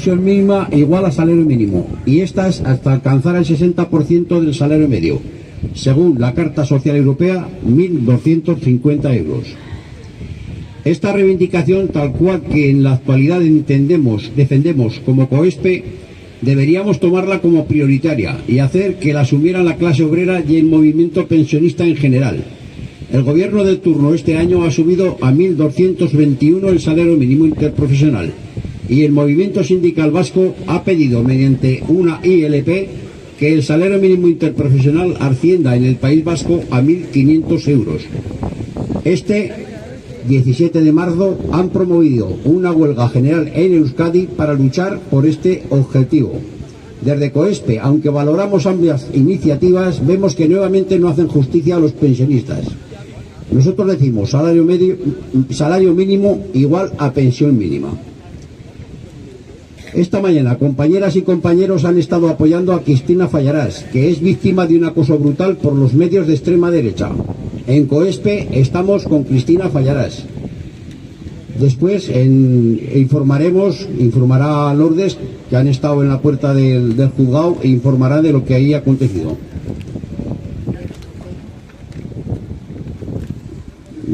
pensión mínima igual a salario mínimo, y estas hasta alcanzar el 60% del salario medio, según la Carta Social Europea, 1.250 euros. Esta reivindicación, tal cual que en la actualidad defendemos como COESPE, deberíamos tomarla como prioritaria y hacer que la asumiera la clase obrera y el movimiento pensionista en general. El gobierno de turno este año ha subido a 1.221 el salario mínimo interprofesional y el movimiento sindical vasco ha pedido mediante una ILP que el salario mínimo interprofesional ascienda en el País Vasco a 1.500 euros. Este 17 de marzo han promovido una huelga general en Euskadi para luchar por este objetivo. Desde COESPE, aunque valoramos ambas iniciativas, vemos que nuevamente no hacen justicia a los pensionistas. Nosotros decimos salario mínimo igual a pensión mínima. Esta mañana compañeras y compañeros han estado apoyando a Cristina Fallarás, que es víctima de un acoso brutal por los medios de extrema derecha. En COESPE estamos con Cristina Fallarás. Después informará a Lourdes, que han estado en la puerta del juzgado, e informará de lo que ahí ha acontecido.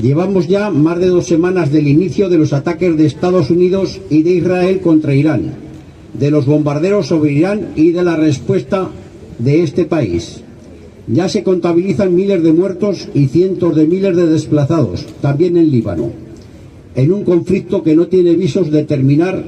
Llevamos ya más de 2 semanas del inicio de los ataques de Estados Unidos y de Israel contra Irán, de los bombardeos sobre Irán y de la respuesta de este país. Ya se contabilizan miles de muertos y cientos de miles de desplazados, también en Líbano, en un conflicto que no tiene visos de terminar.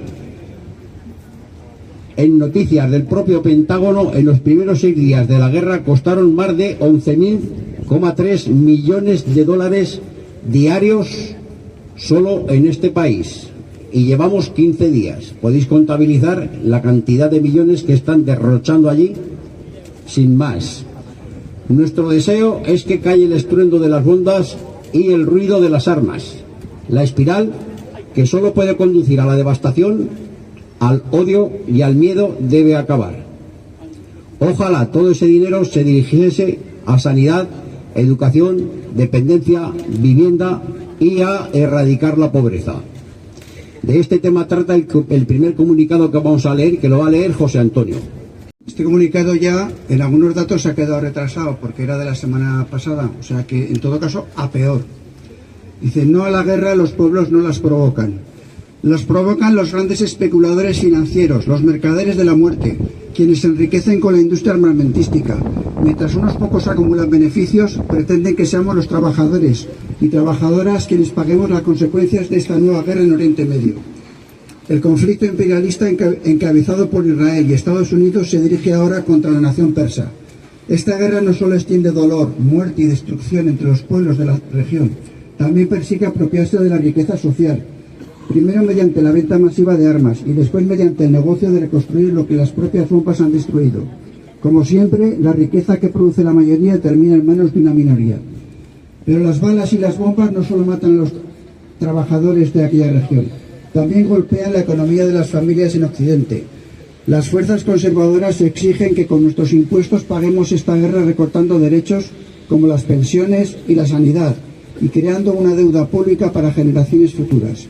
En noticias del propio Pentágono, en los primeros 6 días de la guerra costaron más de 11.3 millones de dólares diarios solo en este país, y llevamos 15 días. ¿Podéis contabilizar la cantidad de millones que están derrochando allí? Sin más. Nuestro deseo es que calle el estruendo de las bombas y el ruido de las armas. La espiral, que solo puede conducir a la devastación, al odio y al miedo, debe acabar. Ojalá todo ese dinero se dirigiese a sanidad, educación, dependencia, vivienda y a erradicar la pobreza. De este tema trata el primer comunicado que vamos a leer, que lo va a leer José Antonio. Este comunicado ya en algunos datos se ha quedado retrasado porque era de la semana pasada, o sea que en todo caso a peor. Dice: no a la guerra, los pueblos no las provocan. Las provocan los grandes especuladores financieros, los mercaderes de la muerte, quienes se enriquecen con la industria armamentística. Mientras unos pocos acumulan beneficios, pretenden que seamos los trabajadores y trabajadoras quienes paguemos las consecuencias de esta nueva guerra en Oriente Medio. El conflicto imperialista encabezado por Israel y Estados Unidos se dirige ahora contra la nación persa. Esta guerra no solo extiende dolor, muerte y destrucción entre los pueblos de la región, también persigue apropiarse de la riqueza social, primero mediante la venta masiva de armas y después mediante el negocio de reconstruir lo que las propias bombas han destruido. Como siempre, la riqueza que produce la mayoría termina en manos de una minoría. Pero las balas y las bombas no solo matan a los trabajadores de aquella región, también golpean la economía de las familias en Occidente. Las fuerzas conservadoras exigen que con nuestros impuestos paguemos esta guerra recortando derechos como las pensiones y la sanidad y creando una deuda pública para generaciones futuras.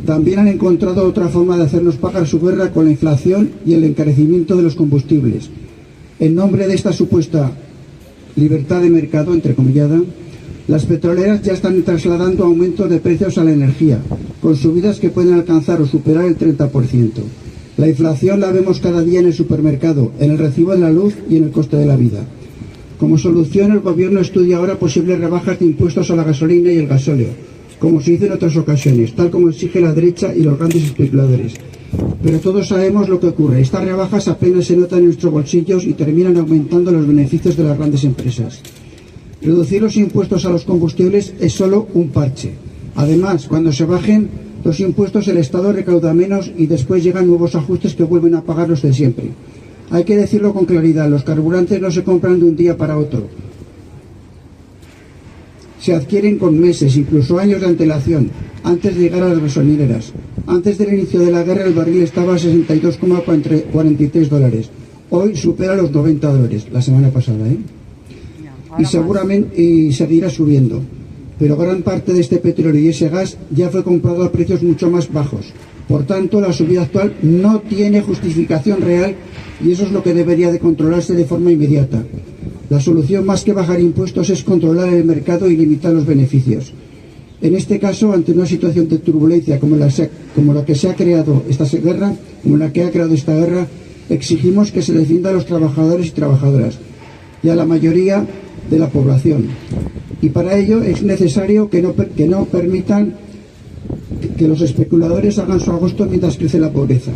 También han encontrado otra forma de hacernos pagar su guerra con la inflación y el encarecimiento de los combustibles. En nombre de esta supuesta libertad de mercado, entrecomillada, las petroleras ya están trasladando aumentos de precios a la energía, con subidas que pueden alcanzar o superar el 30%. La inflación la vemos cada día en el supermercado, en el recibo de la luz y en el coste de la vida. Como solución, el gobierno estudia ahora posibles rebajas de impuestos a la gasolina y el gasóleo, como se hizo en otras ocasiones, tal como exige la derecha y los grandes especuladores. Pero todos sabemos lo que ocurre. Estas rebajas apenas se notan en nuestros bolsillos y terminan aumentando los beneficios de las grandes empresas. Reducir los impuestos a los combustibles es solo un parche. Además, cuando se bajen los impuestos, el Estado recauda menos y después llegan nuevos ajustes que vuelven a pagar los de siempre. Hay que decirlo con claridad, los carburantes no se compran de un día para otro. Se adquieren con meses, incluso años de antelación, antes de llegar a las gasolineras. Antes del inicio de la guerra el barril estaba a 62,43 dólares. Hoy supera los 90 dólares, la semana pasada, Y seguramente seguirá subiendo. pero gran parte de este petróleo y ese gas ya fue comprado a precios mucho más bajos. Por tanto, la subida actual no tiene justificación real y eso es lo que debería de controlarse de forma inmediata. La solución, más que bajar impuestos, es controlar el mercado y limitar los beneficios. En este caso, ante una situación de turbulencia como la que ha creado esta guerra, exigimos que se defienda a los trabajadores y trabajadoras y a la mayoría de la población. Y para ello es necesario que no permitan que los especuladores hagan su agosto mientras crece la pobreza.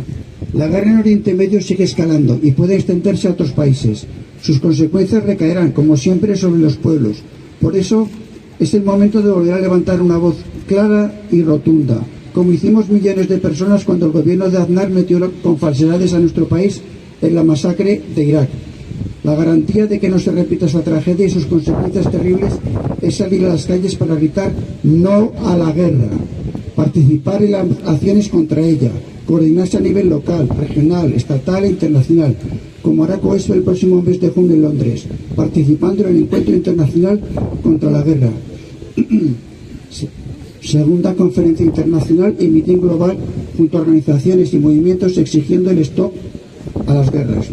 La guerra en Oriente Medio sigue escalando y puede extenderse a otros países. Sus consecuencias recaerán, como siempre, sobre los pueblos. Por eso es el momento de volver a levantar una voz clara y rotunda, como hicimos millones de personas cuando el gobierno de Aznar metió con falsedades a nuestro país en la masacre de Irak. La garantía de que no se repita esa tragedia y sus consecuencias terribles es salir a las calles para gritar no a la guerra, participar en las acciones contra ella, coordinarse a nivel local, regional, estatal e internacional, como hará COESO el próximo mes de junio en Londres, participando en el encuentro internacional contra la guerra. Segunda conferencia internacional y mitin global junto a organizaciones y movimientos exigiendo el stop a las guerras.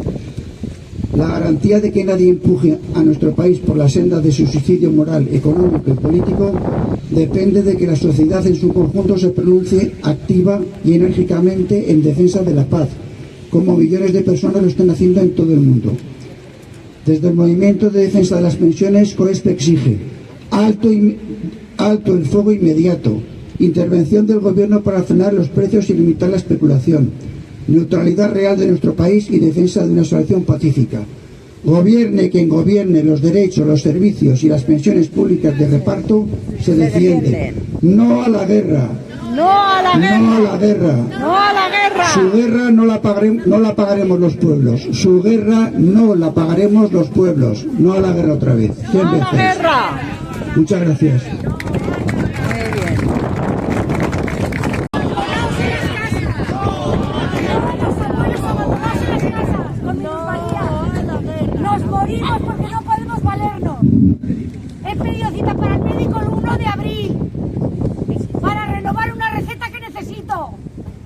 La garantía de que nadie empuje a nuestro país por la senda de su suicidio moral, económico y político depende de que la sociedad en su conjunto se pronuncie activa y enérgicamente en defensa de la paz, como millones de personas lo están haciendo en todo el mundo. Desde el movimiento de defensa de las pensiones, COESP exige alto el fuego inmediato, intervención del gobierno para frenar los precios y limitar la especulación, neutralidad real de nuestro país y defensa de una solución pacífica. Gobierne quien gobierne, los derechos, los servicios y las pensiones públicas de reparto se defienden. No a la guerra. No a la guerra. No a la guerra. No a la guerra. Su guerra no la pagaremos los pueblos. Su guerra no la pagaremos los pueblos. No a la guerra otra vez. No a la guerra. Muchas gracias. Nos morimos porque no podemos valernos. He pedido cita para el médico el 1 de abril para renovar una receta que necesito.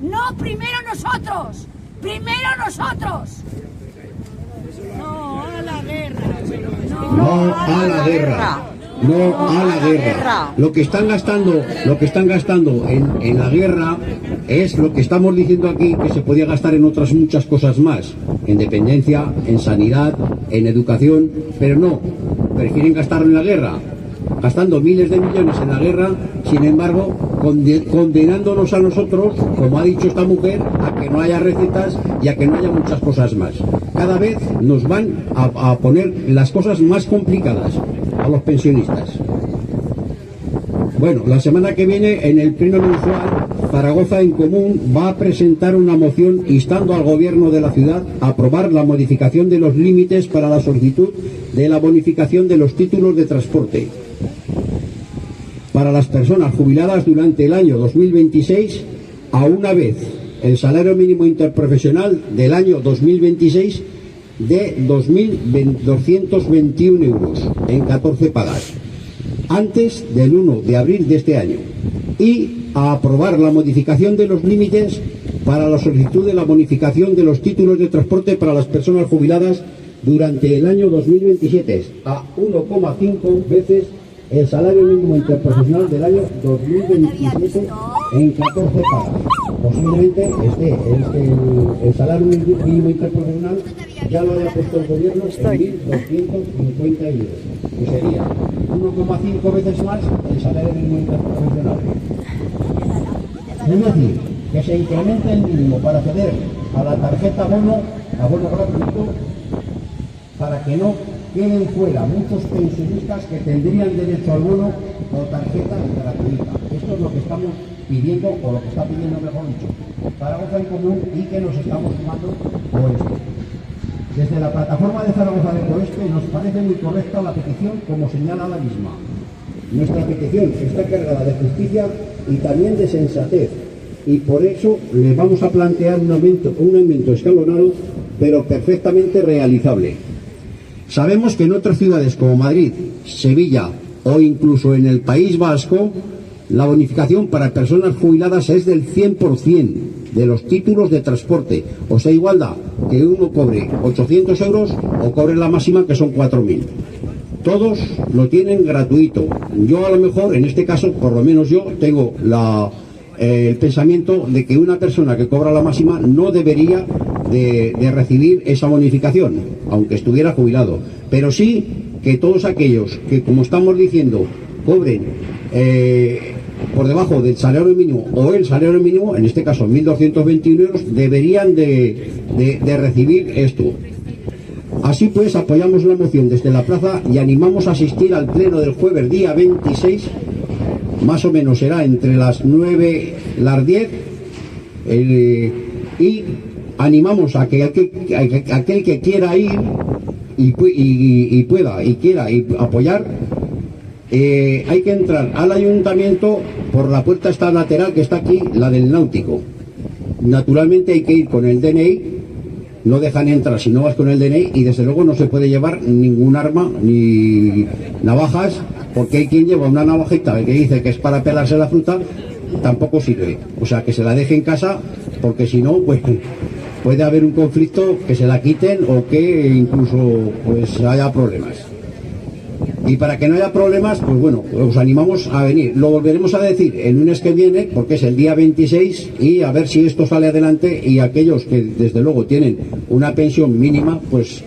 No, primero nosotros. Primero nosotros. No a la guerra. No a la guerra. No a la guerra. Lo que están gastando en la guerra es lo que estamos diciendo aquí que se podía gastar en otras muchas cosas más, en dependencia, en sanidad, en educación, pero no, prefieren gastarlo en la guerra, gastando miles de millones en la guerra, sin embargo, condenándonos a nosotros, como ha dicho esta mujer, a que no haya recetas y a que no haya muchas cosas más. Cada vez nos van a poner las cosas más complicadas a los pensionistas. Bueno, la semana que viene, en el pleno mensual, Zaragoza en Común va a presentar una moción instando al gobierno de la ciudad a aprobar la modificación de los límites para la solicitud de la bonificación de los títulos de transporte para las personas jubiladas durante el año 2026, a una vez el salario mínimo interprofesional del año 2026 de 2.221 euros en 14 pagas, antes del 1 de abril de este año, y a aprobar la modificación de los límites para la solicitud de la bonificación de los títulos de transporte para las personas jubiladas durante el año 2027 a 1,5 veces el salario mínimo interprofesional del año 2027 en 14 pagas. Posiblemente el salario mínimo interprofesional ya lo haya puesto el gobierno en 1.250 euros, que sería 1,5 veces más el salario mínimo interprofesional. Es decir, que se incremente el mínimo para acceder a la tarjeta abono gratuito, para que no queden fuera muchos pensionistas que tendrían derecho al bono o tarjeta gratuita. Esto es lo que estamos pidiendo, o lo que está pidiendo, mejor dicho, Zaragoza en Común, y que nos estamos sumando por esto. Desde la plataforma de Zaragoza del Oeste nos parece muy correcta la petición, como señala la misma. Nuestra petición está cargada de justicia y también de sensatez, y por eso le vamos a plantear un aumento escalonado, pero perfectamente realizable. Sabemos que en otras ciudades como Madrid, Sevilla o incluso en el País Vasco, la bonificación para personas jubiladas es del 100% de los títulos de transporte. O sea, igual da que uno cobre 800 euros o cobre la máxima, que son 4.000. Todos lo tienen gratuito. Yo a lo mejor, en este caso, por lo menos yo, tengo el pensamiento de que una persona que cobra la máxima no debería de recibir esa bonificación, aunque estuviera jubilado. Pero sí que todos aquellos que, como estamos diciendo, cobren por debajo del salario mínimo o el salario mínimo, en este caso 1.221 euros, deberían de recibir esto. Así pues, apoyamos la moción desde la plaza y animamos a asistir al pleno del jueves día 26, más o menos será entre las 9 y las 10, y animamos a que aquel que quiera ir y pueda y quiera apoyar, hay que entrar al ayuntamiento por la puerta esta lateral que está aquí, la del Náutico. Naturalmente hay que ir con el DNI. No dejan entrar si no vas con el DNI, y desde luego no se puede llevar ningún arma ni navajas, porque hay quien lleva una navajita que dice que es para pelarse la fruta, tampoco sirve. O sea, que se la deje en casa, porque si no, pues puede haber un conflicto, que se la quiten o que incluso pues haya problemas. Y para que no haya problemas, pues bueno, os animamos a venir. Lo volveremos a decir el lunes que viene, porque es el día 26, y a ver si esto sale adelante, y aquellos que desde luego tienen una pensión mínima, pues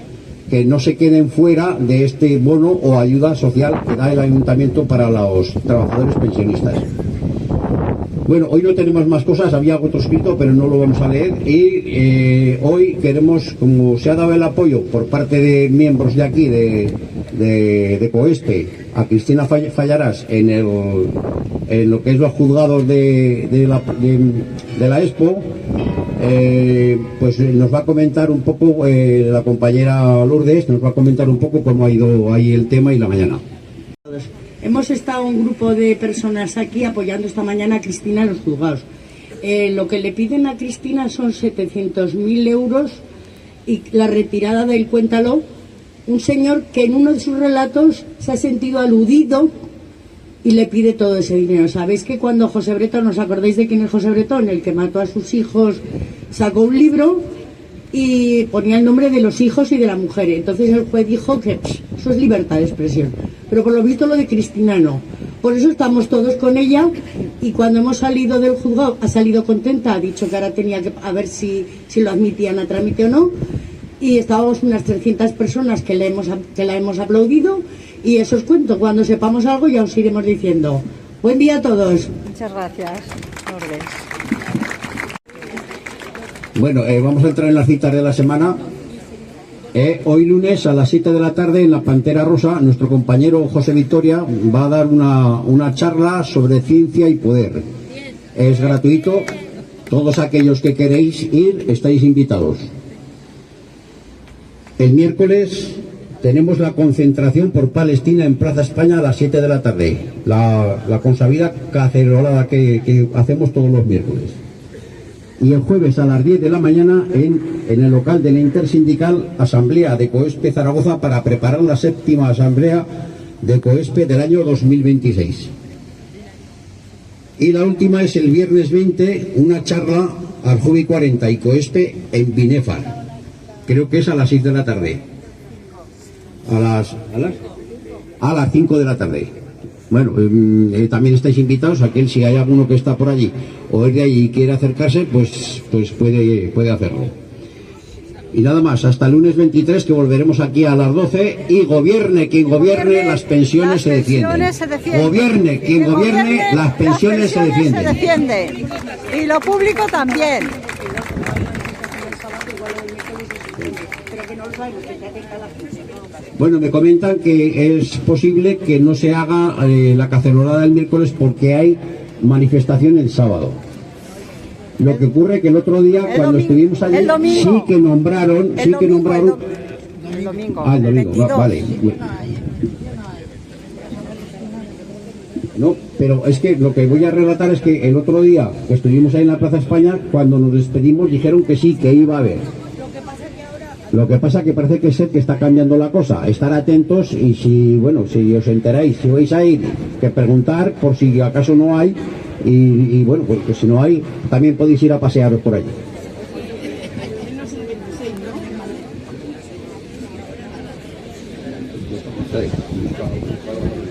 que no se queden fuera de este bono o ayuda social que da el ayuntamiento para los trabajadores pensionistas. Bueno, hoy no tenemos más cosas, había otro escrito, pero no lo vamos a leer, y hoy queremos, como se ha dado el apoyo por parte de miembros de aquí, de COESPE, a Cristina Fallarás en lo que es los juzgados de la Expo, pues nos va a comentar un poco la compañera Lourdes, nos va a comentar un poco cómo ha ido ahí el tema y la mañana. Hemos estado un grupo de personas aquí apoyando esta mañana a Cristina en los juzgados. Lo que le piden a Cristina son 700.000 euros y la retirada del cuéntalo. Un señor que en uno de sus relatos se ha sentido aludido y le pide todo ese dinero. Sabéis que cuando José Bretón, ¿os acordáis de quién es José Bretón? El que mató a sus hijos, sacó un libro y ponía el nombre de los hijos y de la mujer. Entonces el juez dijo que eso es libertad de expresión. Pero por lo visto lo de Cristina no. Por eso estamos todos con ella, y cuando hemos salido del juzgado ha salido contenta, ha dicho que ahora tenía que a ver si lo admitían a trámite o no. Y estábamos unas 300 personas que la hemos aplaudido, y eso os cuento. Cuando sepamos algo ya os iremos diciendo. Buen día a todos. Muchas gracias, Lourdes. Bueno, vamos a entrar en las citas de la semana. Hoy lunes a las 7 de la tarde en la Pantera Rosa, nuestro compañero José Victoria va a dar una charla sobre ciencia y poder. Es gratuito. Todos aquellos que queréis ir estáis invitados. El miércoles tenemos la concentración por Palestina en Plaza España a las 7 de la tarde. La consabida cacerolada que hacemos todos los miércoles. Y el jueves a las 10 de la mañana en el local de la Intersindical Asamblea de COESPE Zaragoza, para preparar la 7ª Asamblea de COESPE del año 2026. Y la última es el viernes 20, una charla al Jubi 40 y COESPE en Binefar. Creo que es a las 6 de la tarde. A las 5 de la tarde. Bueno, también estáis invitados. Aquel, si hay alguno que está por allí o es de allí y quiere acercarse, pues puede hacerlo. Y nada más, hasta el lunes 23, que volveremos aquí a las 12. Y gobierne quien gobierne, las pensiones se defienden. Gobierne quien gobierne, las pensiones se defienden. Y lo público también. Bueno, me comentan que es posible que no se haga la cacerolada del miércoles porque hay manifestación el sábado. Lo que ocurre que el otro día, cuando estuvimos allí, sí que nombraron... El domingo. Ah, el domingo, vale. No, pero es que lo que voy a relatar es que el otro día que estuvimos ahí en la Plaza España, cuando nos despedimos dijeron que sí, que iba a haber. Lo que pasa es que ahora Lo que pasa que parece que ser que está cambiando la cosa. Estar atentos y si, bueno, si os enteráis, si vais a ir, que preguntar por si acaso no hay y bueno, pues que si no hay, también podéis ir a pasearos por allí. Sí.